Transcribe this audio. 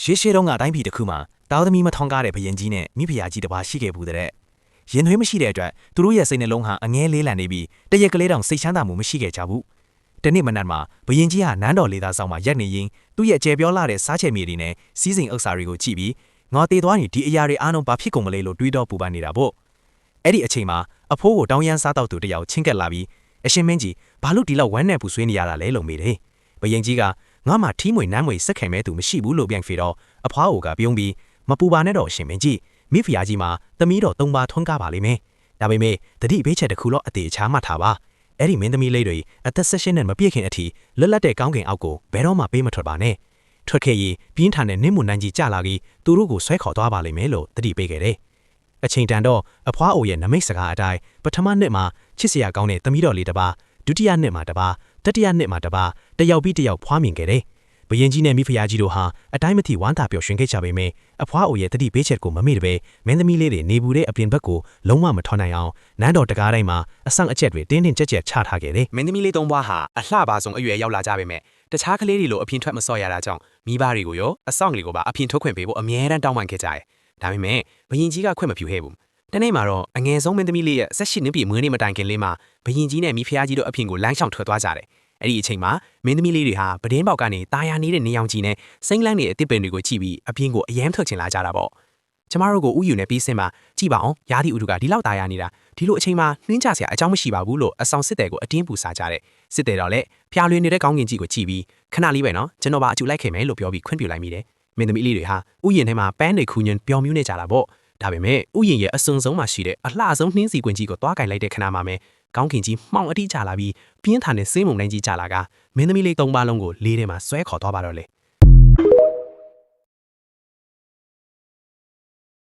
ရှေးရှေးတုန်းကတိုင်းပြည်တစ်ခုမှာတာဝသမီမထောင်းကားတဲ့ဘယင်ကြီးနဲ့မိဖုရားကြီးတစ်ပါးရှိခဲ့ဘူးတဲ့ရင်သွေးမရှိတဲ့အတွက်သူတို့ရဲ့စိတ်နှလုံးဟာအငဲလေးလံနေပြီးတရက်ကလေးတောင်စိတ်ချမ်းသာမှုမရှိခဲ့ကြဘူးတနေ့မနက်မှာဘယင်ကြီးဟာနန်းတော်လေးသားဆောင်မှာရက်နေရင်းသူ့ရဲ့ကျဲပြောလာတဲ့စားချေမြေတွေနဲ့စီးစိမ်ဥစ္စာတွေကိုကြည့်ပြီးငါတေသွားရင်ဒီအရာတွေအားလုံးဘာဖြစ်ကုန်မလဲလို့တွေးတော့ပူပန်နေတာပေါ့အဲ့ဒီအချိန်မှာအဖိုးကိုတောင်းရမ်းစားတော့သူတယောက်ချင်းကက်လာပြီးအရှင်မင်းကြီးဘာလို့ဒီလောက်ဝမ်းနဲ့ပူဆွေးနေရတာလဲလို့မေးတယ်ဘယင်ကြီးကငါမှထီးမွေနမ်းမွေစက်ခင်မဲသူမရှိဘူးလို့ပြန်ဖေတော့အဖွားအိုကပြုံးပြီးမပူပါနဲ့တော့ရှင်မင်းကြီးမိဖုရားကြီးမှာသမီးတော်၃ပါးထွန်းကားပါလိမ့်မယ်ဒါပေမဲ့တတိဘေးချက်တစ်ခုတော့အသေးချာမှတ်ထားပါအဲ့ဒီမင်းသမီးလေးတွေအသက်16နဲ့မပြည့်ခင်အထိလွတ်လပ်တဲ့ကောင်းကင်အောက်ကိုဘယ်တော့မှပေးမထွက်ပါနဲ့ထွက်ခဲ့ရင်ပြင်းထန်တဲ့နင်းမွန်နန်းကြီးကြလာပြီးသူတို့ကိုဆွဲခေါ်သွားပါလိမ့်မယ်လို့တတိပေးခဲ့တယ်အချိန်တန်တော့အဖွားအိုရဲ့နမိတ်စကားအတိုင်းပထမနှစ်မှာချစ်စရာကောင်းတဲ့သမီးတော်လေးတစ်ပါးဒုတိယနှစ်မှာတစ်ပါးတတိယနှစ်မှာတစ်ပါးတယောက်ပြီးတယောက်ဖွားမြင်ခဲ့တယ်ဘယင်ကြီးနဲ့မိဖုရားကြီးတို့ဟာအတိုင်းမသိဝမ်းသာပျော်ရွှင်ခဲ့ကြပေမယ့်အဖွားအိုရဲ့တတိပေးချက်ကိုမမေ့တဲ့ပဲမင်းသမီးလေးတွေနေဘူးတဲ့အပြင်ဘက်ကိုလုံးဝမထော်နိုင်အောင်နန်းတော်တကားတိုင်းမှာအဆောင်အချက်တွေတင်းတင်းကြပ်ကြပ်ချထားခဲ့တယ်မင်းသမီးလေး၃ပါးဟာအလှပါဆုံးအရွယ်ရောက်လာကြပေမဲ့တခြားကလေးတွေလိုအပြင်ထွက်မစော့ရတာကြောင့်မိဘတွေကိုရောအဆောင်ကလေးကိုပါအပြင်ထုတ်ခွင့်ပေးဖို့အမြဲတမ်းတောင်းပန်ခဲ့ကြတယ်ဒါပေမဲ့ဘယင်ကြီးကခွင့်မပြုခဲ့ဘူးတနေ့မှာတော့အငယ်ဆုံးမင်းသမီးလေးရဲ့18နှစ်ပြည့်မွေးနေ့မတိုင်ခင်လေးမှာဘယင်ကြီးနဲ့မိဖုရားကြီးတို့အပြင်ကိုလမ်းလျှောက်ထွက်သွားကြတယ်အဲ့ဒီအချိန်မှာမင်းသမီးလေးတွေဟာပဒင်းပေါက်ကနေတာယာနေတဲ့နေအောင်ကြီးနဲ့စိမ့်လန်းနေတဲ့အတစ်ပင်တွေကိုကြည့်ပြီးအပြင်ကိုအယမ်းထွက်ချင်လာကြတာပေါ့ကျမတို့ကိုဥယူနဲ့ပြီးစင်မှာကြည့်ပါအောင်ရာသီဥတုကဒီလောက်တာယာနေတာဒီလိုအချိန်မှာနှင်းကြစရာအကြောင်းမရှိပါဘူးလို့အဆောင်စစ်တဲကိုအတင်းပူစားကြတယ်စစ်တဲတော့လည်းဖျားလွင်နေတဲ့ကောင်းကင်ကြီးကိုကြည့်ပြီးခဏလေးပဲနော်ကျွန်တော်ပါအကျူလိုက်ခဲ့မယ်လို့ပြောပြီးခွင့်ပြုလိုက်မိတယ်မင်းသမီးလေးတွေဟာဥယျာဉ်ထဲမှာပန်းတွေခူးညွန်းပျော်မြူးနေကြတာပေါ့ဒါပေမဲ့ဥယျာဉ်ရဲ့အစွန်ဆုံးမှာရှိတဲ့အလှဆုံးနှင်းစီကွင်းကြီးကိုသွားကင်လိုက်တဲ့ခဏမှာပဲကောင်းကင်ကြီးမှောင်အတိကျလာပြီးပြင်းထန်တဲ့ဆေးမုန်တိုင်းကြီးကျလာကမင်းသမီးလေး၃ပါးလုံးကိုလေးထဲမှာဆွဲခေါ်သွားပါတော့လေ